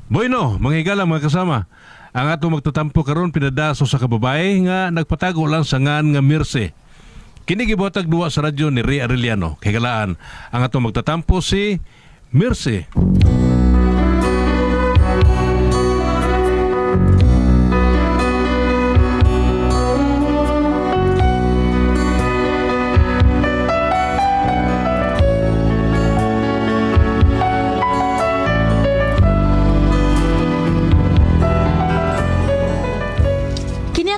Bueno, mga higala mga kasama. Ang ato magtatampo karon pinadaso sa kababae nga nagpatago lang sa ngan nga Mirce. Kini gibuhatag duwa sa radyo ni Ray Arellano. Kay galaan ang ato magtatampo si Mirce.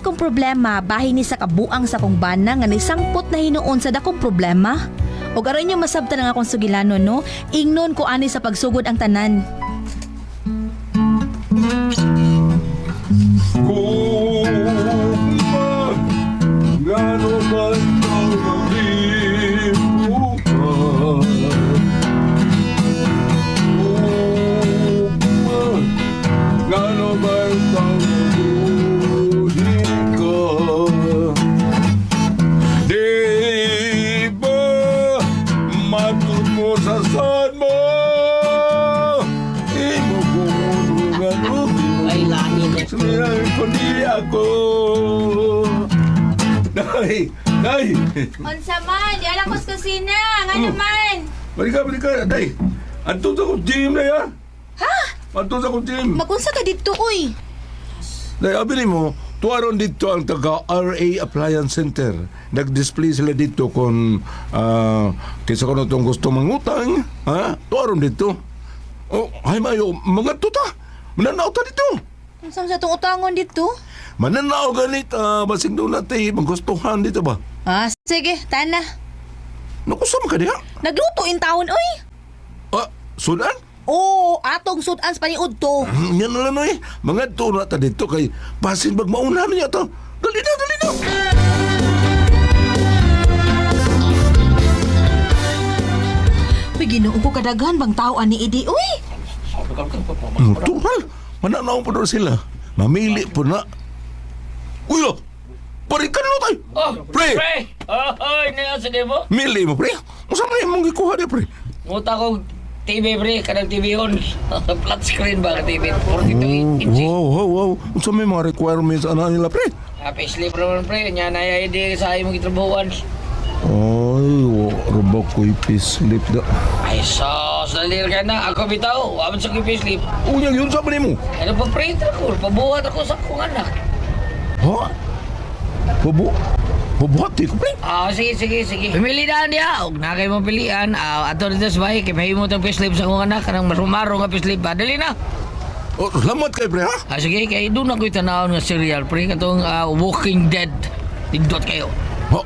Akong problema, bahin ni sa kabuang sa kong bana nga nagsangpot na hinuon sa dakong problema. O aron niyo masabta ng akong sugilanon, no? Ingnon ko ani sa pagsugod ang tanan. Gano man ang gano man ang sasad mo imo gumulungan ay langit sumilang kundi ako Day Unsa man, di alam ko sa kusina, nga naman. balik ka Day anto sa kong gym na ya Ha? anto sa kong gym Magunsa ka dito, uy? Day abili mo tuwaron dito ang taga RA Appliance Center. Nag-display sila dito kung kaysa ko na itong gusto mangutang. Ha? Tuwaron dito. Oh, ay mayo, mga tuta. Mananaw ta dito. Unsa sa itong utangon dito? Mananaw ganit. Basig doon natin maggustuhan dito ba? Ah, sige, tana. Nakusama ka diha? Nagluto in taon, uy. Sudan? Oo, atong sudan sa paniud to. Yan na lang mga tuna ta dito kay basin magmauna niya to. Dali na. Uy, ginuong ko kadaghan bang tao ani idi, uy. Tural, mananaw po doon sila. Mamili po na. Uy, parikan mo tayo. oh Pre! oh sige mo Mili mo, pre. Masa na yung mong ikuha niya, pre? nguta ko TV pre kanang TV on flat screen ba ka TV 42 inch Wow. Masa may mga requirements nila, pre? payslip naman pre nya na ID sa imong gitrabahuan Ay, raba ko'y payslip da. ay sos dalir ka na ako bitaw wa man sa payslip Unyang yun sa mo? ano pa print ako pabuhat ako sa akong anak Ha? Pabuhati ko, pre? sige pimili na niya og na kay mo pilian ato dito sa bahay kay mahimo tong payslip sa akong anak kanang marumaro nga payslip dali na. Oh, salamat kay, pre, ha? Sige, kay doon ako'y tanawon nga serial, pre, katong Walking Dead. Tindot kayo. Ha?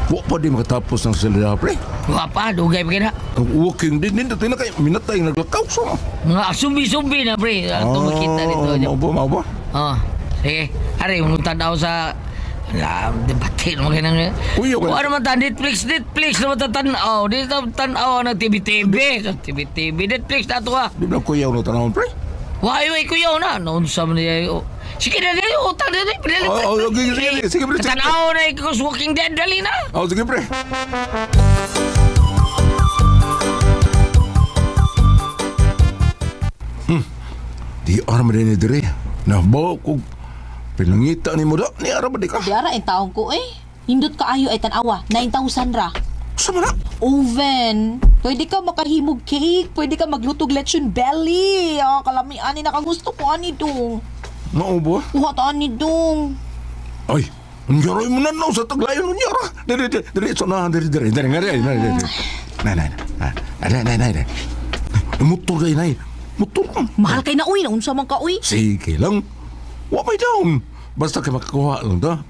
Wa pa di makatapos ng sila, pre? Wa pa, dugay pa kina. Ang walking din, nindot na kay minatay naglakaw sa. Mga sumbi-sumbi na, pre. Ito makita dito. Mau ba? Oh, sige. Hari, mong tanaw sa... debate naman kayo nang... Uy, okay. Ano naman ta, Netflix naman ta tanaw. Dito tanaw ng TV. Netflix na ito ha. Di ba kuyaw na tanawon, pre? Why, kuyaw na. Noon sa mga... Sige na, utang na rin. Sige, pre. Tanaw na ikos Walking Dead, dali na. Sige, pre. Di arma din ni dire. Nabaw ko pinangita ni mo da. Ni arma di ka. Diara in taon ko, eh. Hindot kaayo ay tanawa, 9,000 ra. Sama na. Oven. Pwede ka makahimog cake, pwede ka maglutog lechon belly. Kalami ani nakagusto ko ani dong. Maubo. Uhat ani dong. Ay, Nyaroy mo na sa taglayon mo nyara. Dari, so na, dari. Nay. Motor kayo, nay. Motor ka. Mahal kay na uy, naunsa man ka uy. Sige lang. Wa may down. Basta ka makakuha lang ta.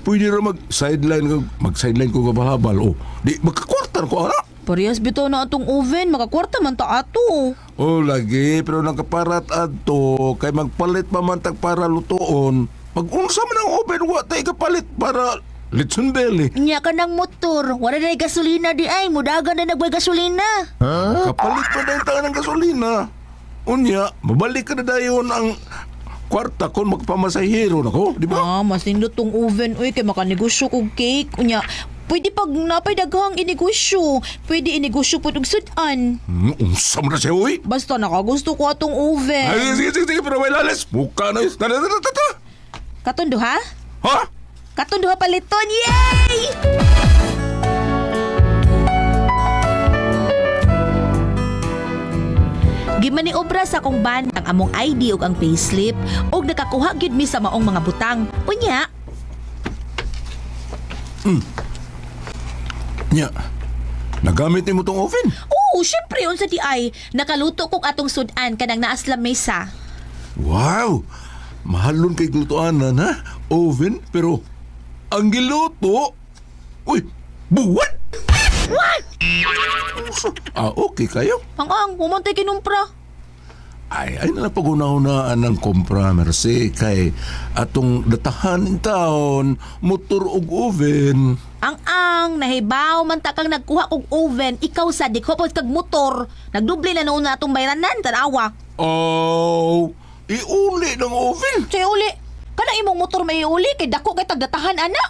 Pwede rin mag-sideline ko kabahabal. O, di magkakwartar ko, ana. Parehas bitaw na atong oven, makakwarta man ta ato. O, lagi. Pero nakaparat ato. Kay magpalit pa man tag para lutoon. Mag-unsa man ang oven, wa tayo kapalit para litson belly. Nya ka ng motor, wala na gasolina di ay, mudagan na nagbay gasolina. Kapalit pa na yung tangan ng gasolina. Unya, mabalik ka na dayon ang kwarta kung magpamasahero na ko, di ba? Mas nindot tong oven, uy, kay makanegosyo kong cake. Unya, Pwede pag napay daghang inegosyo. Pwede inegosyo po og sudan. Unsa mo na siya, uy? Basta nakagusto ko atong oven. Ay, sige, pero may lalas. Mukha na yun. Katundo ha? Ha? Katundo ha paliton. Yay! Gimani obra sa akong ban ang among ID ug ang payslip ug nakakuha gyud mi sa maong mga butang. Unya, Nya, nagamit ni mo tong oven? oo, syempre unsa di ay nakaluto kog atong sudan kanang naas lamesa. Wow! Mahalon kay glutuan na na. Oven, pero ang giluto, uy, buwan! What? Okay kayo? Ang humantay kinumpra. Ay nalang pag-una-unaan ng kompra, Mercy, kay atong datahan in taon, motor ug oven. Ang nahibaw man ta kang nagkuha kog oven, ikaw sa di ko kag motor. Nagdubli na noon na atong bayranan tanawa. Oh, iuli ng oven. Say uli, kana imong motor may uli kay dako kay tagdatahan ana.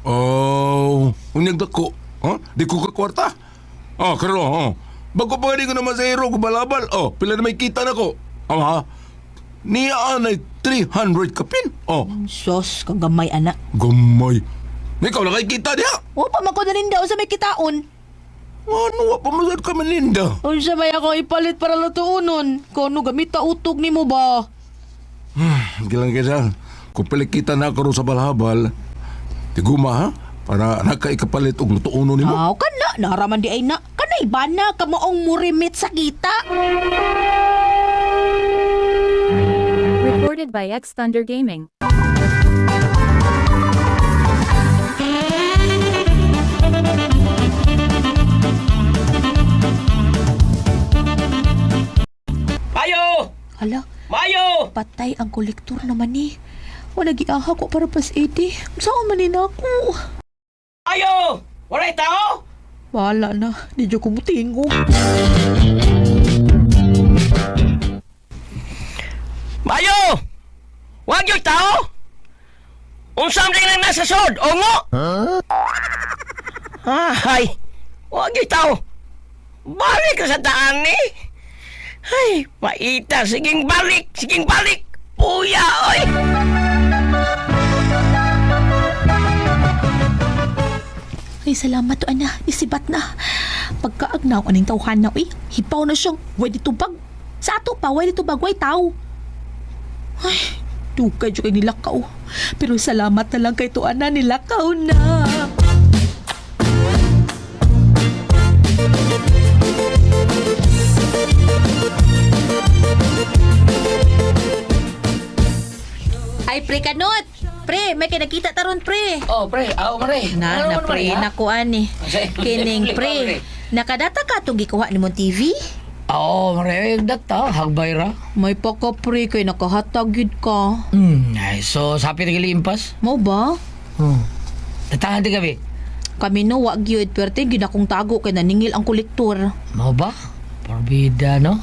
Oh, unyag dako. Di ko ka kwarta. Karo, bago pa ko naman sa hero ko balabal. Pila na may kita na ko. Ha? Niya ay 300 kapin. Sos, kang gamay ana. Gamay. May ikaw na kay kita diha. O pa man ko na rin daw sa may kitaon. Ano, wa pa masad ka maninda. Unsa ba ako ipalit para lutuunon? Kono gamita utog nimo ba? Gilang kita. Kung pala kita na ako ro sa balhabal, tiguma ha? Para nakaikapalit og lutuuno nimo. Aw, kana naraman di ay na. Kana iba na ka maong murimit sa kita. Recorded by X Thunder Gaming. Mayo! Hala, Mayo! patay ang kolektor naman ni. O nagiaha ko para pas 80. Saan man ni ako? Mayo! Walay tao? Wala na, di dyo ko mutingo. Mayo! Wag yung tao? Unsam rin ang nasa sod, ongo? Ay, wag yung tao. Balik ka sa daan ni. Ay, paita, siging balik, Puya, oy! Ay, salamat to, ana. Isibat na. Pagkaagnaw, aning tawhan na, hipaw na siyang, way ditubag. Sa ato pa, way ditubag, way tao. Ay, dugay dyo kay nilakaw. Pero salamat na lang kay to, ana, nilakaw na. Ay, pre kanot! Pre, may kinakita taron, pre. Oh, pre, mare. Na pre na ko ani. Kining pre. Nakadata ka itong gikuha ni mo TV? Oo, mare, data, hagbay ra. May paka pre kay nakahatag yun ka. Ay, so, sapi na gilimpas? Mo ba? Tatahan di kami. Kami no, wag yun. Pero tingin akong tago kay naningil ang kolektor. Mau ba? Porbida, no?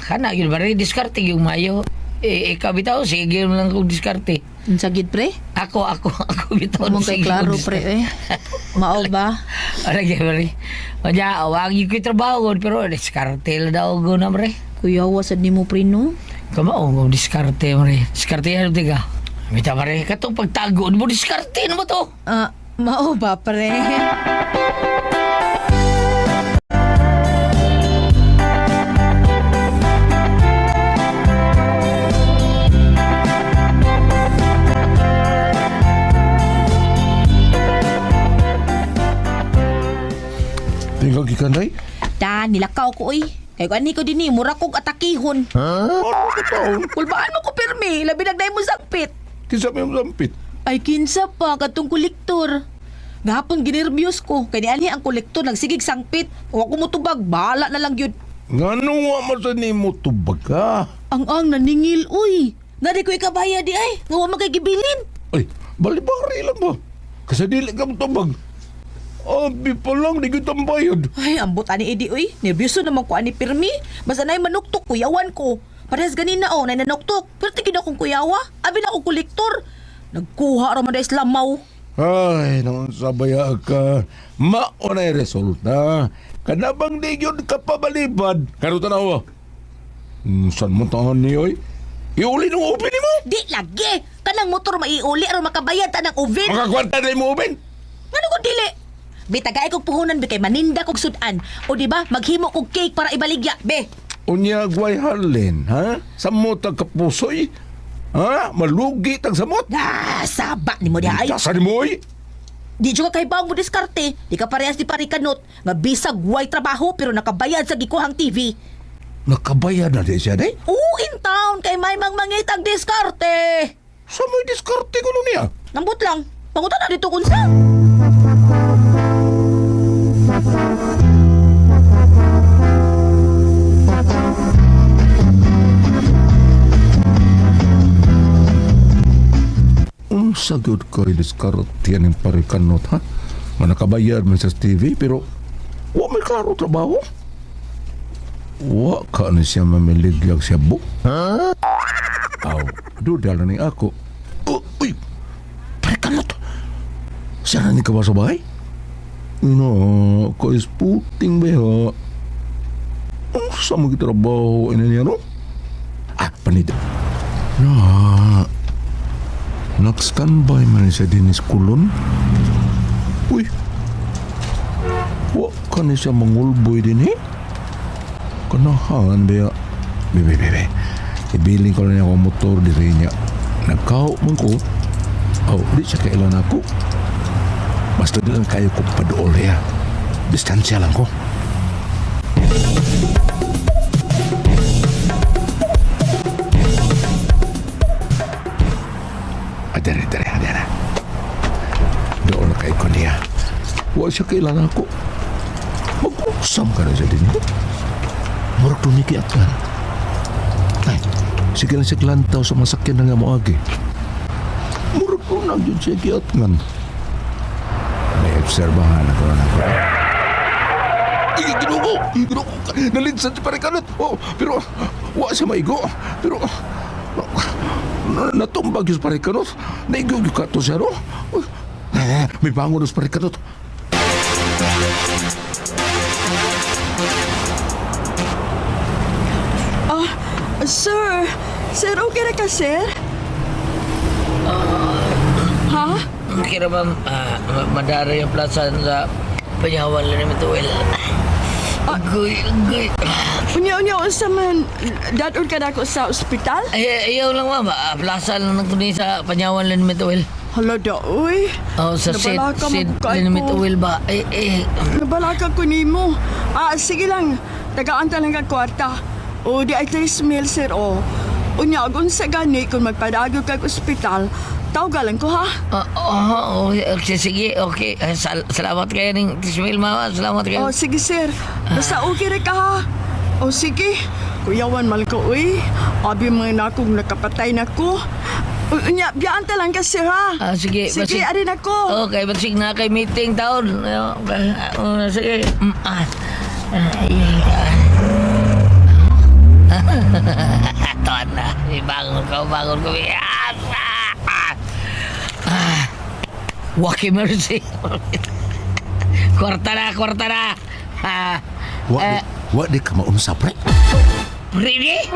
Kana, yun ba rin, diskarte yung mayo. Ikaw bitaw, sige mo lang kong diskarte. Ang sagid pre? Ako bitaw. Mong kay klaro pre Mao ba? Lagi ba rin? Kanya, wag yung ko'y trabaho, pero diskarte lang daw ko na, pre. Kuya, wasad ni mo pre no? Kamao, diskarte, pre. Diskarte yan, tiga. Mita, pre, katong pagtago, mo diskarte, ano ba to? Mao ba pre? Tinggal gikanday. Nilakaw ko Kay ani ko din mura kog atakihon. Ano ka taon? Kulbaan mo ko pirmi, labi nagday mo sakpit. Kinsa may masampit. Ay kinsa pa katong kolektor. Gahapon ginerbyos ko kay niani ang kolektor nagsigig sangpit. Wa ko motubag, bahala na lang gyud. Ngano wa man sa nimo tubag ka? Ang naningil Nadi ko ikabaya di ay, nga wa magigibilin. Ay, balibari lang ba? Kasi dili ka tubag. Abi pa lang, di kita bayad. Ay, ambot ani Edi nervyoso naman ko ani pirmi. Basta nay manuktok kuyawan ko. Parehas ganina nay nanuktok. Pero tigid akong kuyawa, abi na akong kolektor. Nagkuha ra man da islamaw. Ay, nung sabaya ka, maunay resulta. Kanabang di yun ka pabalibad. Karuta na ako. Saan mo tahan niyo eh? Iuli ng oven mo? Di lagi! Kanang motor maiuli aron makabayad ta ng oven. Makakwarta na mo oven? Ngano ko dili? Bitagay kog puhunan be kay maninda kog sudan. O di ba maghimo kog cake para ibaligya, be. Unya gway Harlen, ha? Samot ang kapusoy? Ha? Malugi tag samot? Ah, saba ni mo di ay. Tasa ni mo eh? Di juga kay bawang mo diskarte. Di ka parehas di parikanot. Nga bisag way trabaho pero nakabayad sa gikuhang TV. Nakabayad na di siya, day? Oo, in town kay may mangmangitag diskarte. Sa may diskarte ko nun niya? Nambot lang. Pangutan na dito kung sa. Sagod ko diskarte yan yung parikanot, ha? Manakabayad man sa TV, pero wa may klaro trabaho. Wa ka na siya mamiliglag siya bu. Ha? Aw, dudala ni ako. Uy, parikanot. Siya na ni ka ba sa bahay? No, ko is puting ba ha? Sa mga trabaho ina niya, no? Panita. Nag-standby man siya din is kulon. Uy, wa ka na siya mangulboy din eh. Kanahangan ba ya? Bebe. Ibiling ko lang niya akong motor di rin niya. Nagkao man ko. Di siya kailan ako. Basta di lang kayo ko padool ya. Distansya lang ko. Adara. Doon na kay ko niya. Wa siya kailan ako. Mag-usam ka na siya din. Murag tumikiat ka. Ay, sige lang siya klantaw sa masakyan na nga mo agi. Murag tunag yun siya kiat nga. May obserbahan ako na ako. Ginugo! Nalinsan siya parikanot. Pero wa siya maigo. Pero natumbag yung parikanot. Naigo yung kato siya, no? May bangon yung parikanot. Sir, okay na ka, sir? Ha? Kira ma'am, madara yung plaza sa Panyawan lang namin tuwil. Agoy. Unya, unsa man, dadon ka na ako sa ospital? Ayaw lang ma'am, plaza lang nagtuloy sa Panyawan lang namin tuwil. Hala da, uy. Sa Sid Nabalaka mo lang namin ko. tuwil ba? Nabalaka ko nimo. Sige lang, tagaan ta lang ka kwarta. O, di ay 3 mil, sir, o. Unya, agon sa gani, kung magpadagod ka ospital, tawagalan ko, ha? Okay, sige, okay. Salamat kayo ng Tismail, mama. Salamat kayo. Sige, sir. Basta okay rin ka, ha? Sige. Kuyawan mal ko, uy. Abi mga nakong nakapatay na ko. Unya, biyaan ta lang ka, sir, ha? Sige, Sige, arin ako. Okay, basig na kay meeting taon. Sige. Tuan na. Bangon ko. Waki mercy. Kwarta na. Wa di ka maunsa, pre. Ready?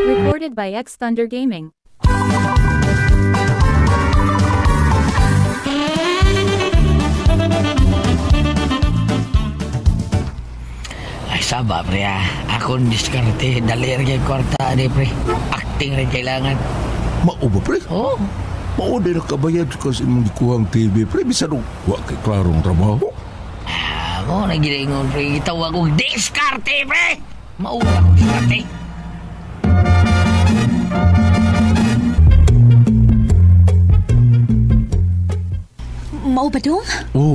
Recorded by X Thunder Gaming. Ay, saba, pre. Akong diskarte. Dali rin yung kwarta, pre. Acting rin kailangan. Mauba, pre. Oh. Mauda na kabayad kasi mong gikuhang TV, pre. Bisa nung wa kay klarong trabaho. Ako, nagilingon, pre. Itawag kong diskarte, pre. Mauna akong diskarte. Mao ba dong?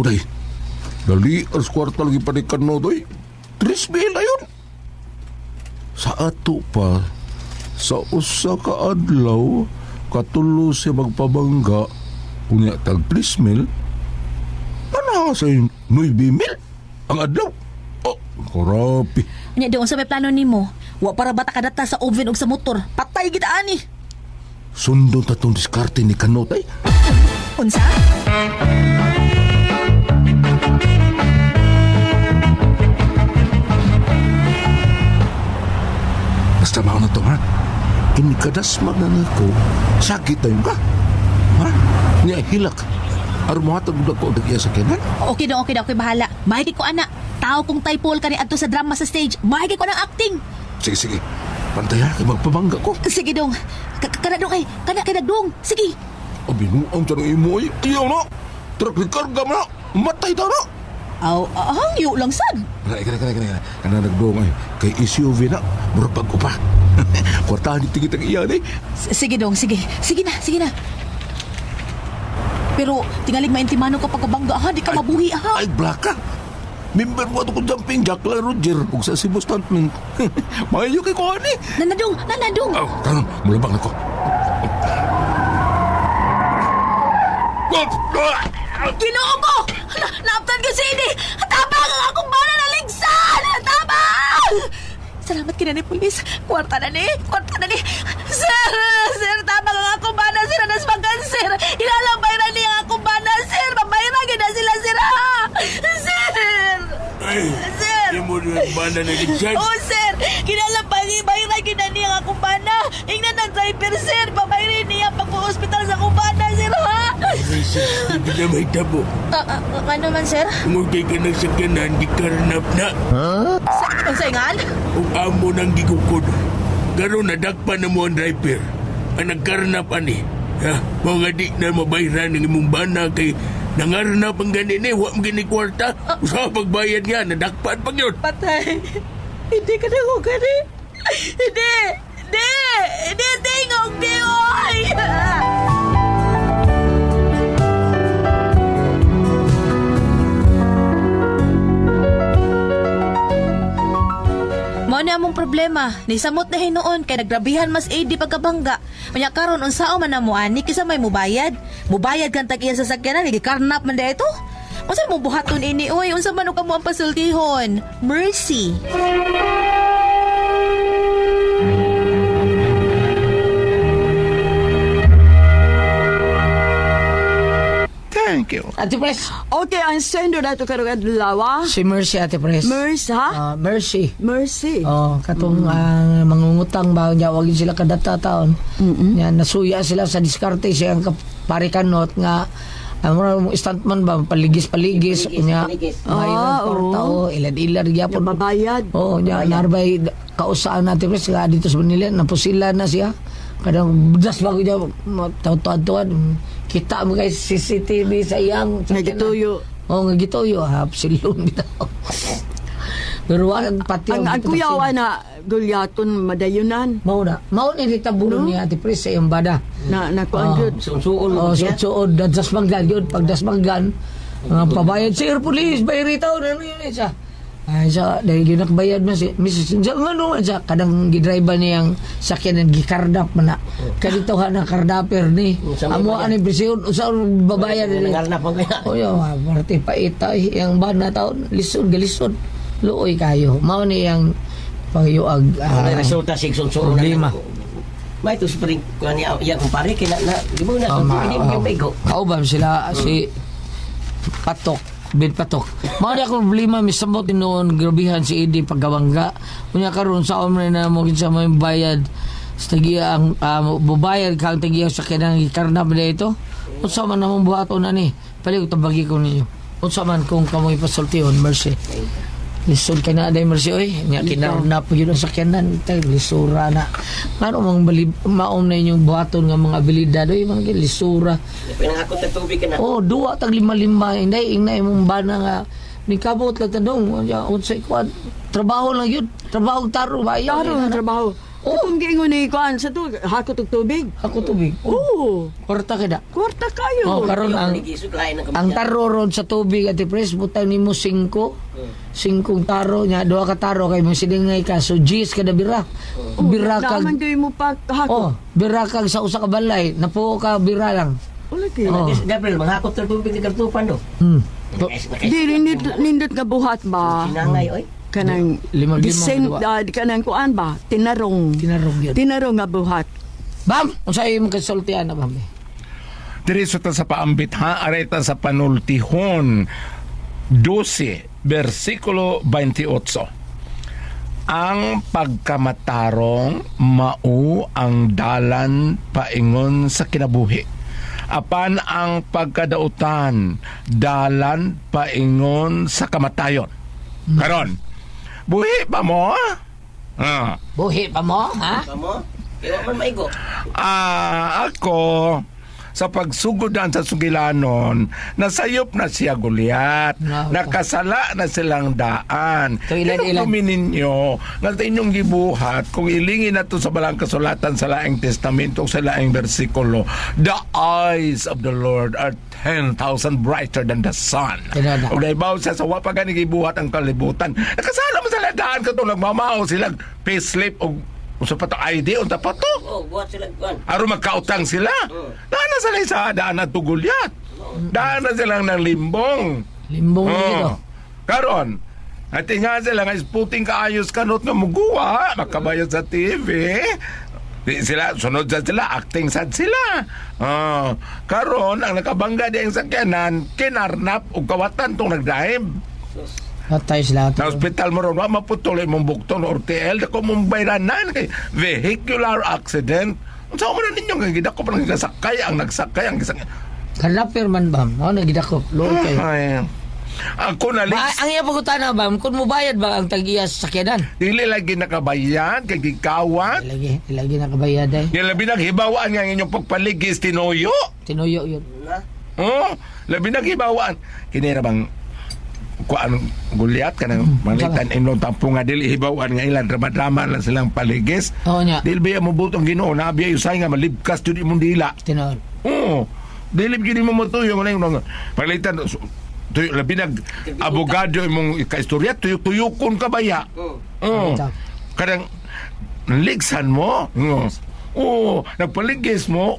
Day. Dali, as kwarta lagi panikan no, day. 3 mil na yun. Sa ato pa, sa usa ka adlaw, katulo siya magpabangga, unya tag 3 mil, ano sa 9 mil ang adlaw? Karapi. Nya doon sa may plano nimo. Wa para bata kadata sa oven ug sa motor. Patay gid ani. sundon tatong diskarte ni Kanot ay. Unsa? Basta mao na to ha. Kinikadasman na nako. Sakit tayo ka. Ha? Niya hilak. Aron mo hatag ko dagya sa kanan. Okay daw, okay bahala. Mahigi ko, ana. Tao kong typol ka ni adto sa drama sa stage. Mahigi ko ng acting. Sige. Pantay ha, kay magpabangga ko. Sige dong. Kana dong ay. Kana kay nagdong. Sige. Abi mo ang tanong imo ay. Iyaw na. Truck ni karga mo na. Matay ta na. Aw, hangyo lang sad. Kana. Kana nagdong ay. Kay SUV na. Mura pag-upa. Kwartahan yung tingitang iyan eh. Sige dong, sige. Sige na. Pero tingaling maintimano ka pagkabangga ha, di ka mabuhi ha. Ay, blaka. Member mo ito ko jumping jack la Roger. Kung sa Cebu Stuntman. Mayo kay ko ani. Nanadong. Oh, karon, mulabang ako. Ginoo ko! Naaptan ko si Ini! Tabang ang akong bana na ligsan! Tabang! Salamat kina ni Pulis. Kwarta na ni. Sir, tabang ang akong bana, sir. Nasmagan, sir. Ilalambay na niya ang akong bana, sir. Mabayragin na sila, sir, ha? Sir! Sir! Di mo rin banda na ligsan. Oh, sir! Bayragin na niya ang akong bana. Ingnan ng driver, sir. Pabayrin niya pagpo-hospital sa akong bana, sir, ha? Hindi na may tabo. Ano man, sir? Umugay ka ng sakyanan, di karnap na. Ang saingan? O amo ng gigukod. Karon nadakpan na mo ang driver. Ang nagkarnap ani. Ha? Mga di na mabayran ng imong bana kay nangarnap ang ganin eh. Huwag gini kwarta. Sa pagbayad nga, nadakpan pag yun. Patay. Hindi ka na gani. Hindi tingog di, oy! Mao na among problema. Nisamot na hinuon kay nagrabihan mas AD pagkabangga. Unya karon unsao man namo ani kisa may mubayad. Mubayad kan tag iya sa sakyanan gikarnap man dito. Unsa mo buhaton ini oy? Unsa man ka mo ang pasultihon? Mercy. Thank you. Ate Pres, Okay, ang sendo na ito karong adlaw. si Mercy, Ate Pres. Mercy, ha? Mercy. Mercy. Oh, katong mangungutang ba niya wag sila kadata taon. Yan nasuya sila sa diskarte siyang parikanot nga ang stuntman ba paligis nya mayroon porta ilad-ilad gyapon Mabayad. nya narbay kausaan natin Pres nga dito sa Manila napusila na siya kadang das bago niya taw-taw kita mo guys CCTV sa iyang Nagituyo. nga gituyo silong bitaw. Pero pati Ang kuyawa na gulyaton madayunan. Mao ni ditabunon ni Ate Pres sa iyang bada. Na kuan gyud. Suod dasmanggan yun pag dasmanggan pabayad sir police bayritaw na yun siya. Ay sa dahil yun nakbayad na si Mrs. Ano man siya kadang gidriver niyang sakyan ng gikardap man na kaditohan ng kardaper ni amo ani presyon usa babayad ni Nangarnap ang kaya. o yo parte paita yang bana taon lisod galisod luoy kayo mao ni yang pangyuag Resulta sigson so problema. May to spring kuan niya ya kumpare kina na di mo na hindi mo pego. Kaubam sila si Patok bin Patok. Mao di ako problema misamo tinuon grabihan si Eddie paggawangga. Unya karon sa omre na mo kinsa may bayad sa tagiya ang bubayad kang tagiya sa kanang ikarnab na ito. Unsa man namong buhaton ani? Pali tabagi ko ninyo. Unsa man kung kamoy pasultihon Mercy. Lisod ka na day Mercy oy. Nya kinarnap gyud ang sakyanan tay lisura na. Ngano mang maom na inyong buhaton nga mga abilidad oy mga lisura. Pinangako ta tubig kana. Oh, duwa tag lima-lima inday ingna imong bana nga ni kabot lang tanong unsay kuan trabaho lang yun trabaho taro ba Taro ang trabaho. Kung giingon ni kuan sa to hakot og tubig. ako tubig Oo. kwarta kada Kwarta kayo. karon ang taro ron sa tubig Ate Pres butang nimo 5 taro nya duha ka taro kay mo sidingay ka so G's kada bira bira kag Naman gyud mo pa hakot. bira kag sa usa ka balay napuo ka bira lang Wala kay. Gabriel manghakot ta tubig ni kartupan do. Di nindot nga buhat ba? Sinangay oy. Kanang Lima-lima, Disen, dua. kanang kuan ba? Tinarong. tinarong yun Tinarong nga buhat. Bam, unsay imong kasultian na bam? Diretso ta sa paambit ha, areta sa panultihon 12, versikulo 28. Ang pagkamatarong mao ang dalan paingon sa kinabuhi. Apan ang pagkadautan dalan paingon sa kamatayon. Karon, buhi pa mo? Buhi pa mo, ha? Kamo? Kaya man maigo. Ako, sa pagsugodan sa sugilanon, nasayop na siya Goliat. Nako. Nakasala na silang daan. So, ilan? Tinutumin ninyo nga sa inyong gibuhat, kung ilingin na to sa balang kasulatan sa laing testamento, sa laing versikulo, the eyes of the Lord are 10,000 brighter than the sun. Tinada. O naibaw siya sa wapagani gibuhat ang kalibutan. Nakasala mo sa ladaan ka to, nagmamao silang payslip o sa pato ID o tapato. Oh, buhat sila kuan. Aron magkautang sila. Daan na sila sa daan na tugulyat. Daan na silang ng limbong. Limbong dito. Karon, at nga sila nga isputing kaayos kanot nga muguwa, makabayad sa TV. Di sila, sunod sa sila, acting sad sila. Karon, ang nakabangga di ang sakyanan, kinarnap o kawatan tong nagdahib. Patay sila. Sa hospital mo ron, maputuloy mong bukton or TL, dako mong bayranan kay vehicular accident. Saan mo na ninyo, nga gidako pa nang nagsakay, ang gisakay. Kanapir man bam. Mao na gidakop. Lord kayo. Ay, ako na Ang iya pagutana bam, kung mubayad ba ang tag-iya sa sakyanan? dili lagi nakabayan, kay gikawat. Ilagi na kabayad ay. Yung labi ng hibawaan nga inyong pagpaligis, tinuyo. Tinuyo yun. Labi ng hibawaan. Kinira bang kuan gulyat ka ng malitan inyong tampo nga dili hibawaan nga ilan, drama-drama lang silang paligis. Oo niya. Dili ba mo butong Ginoo na biya usay nga malibkas jud imong dila. Tinuyo. Dili gyud mo matuyo nga nang palitan tuyo labi nag abogado imong kaistorya tuyukon ka baya. Kadang ligsan mo. Nagpaligis mo.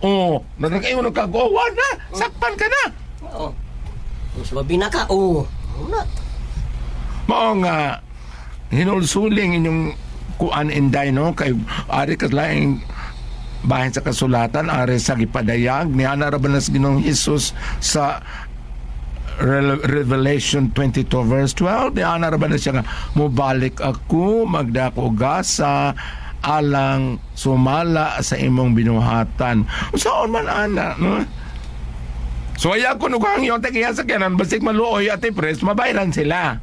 Nagkaingon ng kagawa na. Sakpan ka na. Oo. Mas mabina ka. Oo. Na. Mao nga hinulsuling inyong kuan inday no kay ari ka laing bahin sa kasulatan ari sa gipadayag ni ana ra ba nas Ginoong Hesus sa Revelation 22 verse 12 ni ana ra ba na siya nga mobalik ako magdako gasa alang sumala sa imong binuhatan usaon man ana no. So ay ako nukhang yung tagiya sa kanan, basik maluoy at ipres, mabayran sila.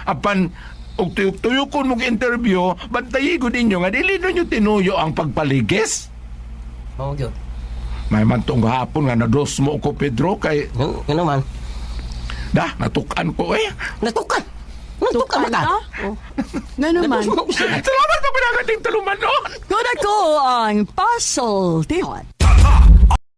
Apan, ug tuyok-tuyokon mong interview, bantayi ko ninyo nga, dili nyo tinuyo ang pagpaligis. Oo, yun. May man tong hapon nga, nados mo ko, Pedro, kay, Yan naman. natukan ko eh. Natukan! Natukan ka! Nga naman. Salamat pa pinagating taluman noon. Kung ako ang puzzle, tihot.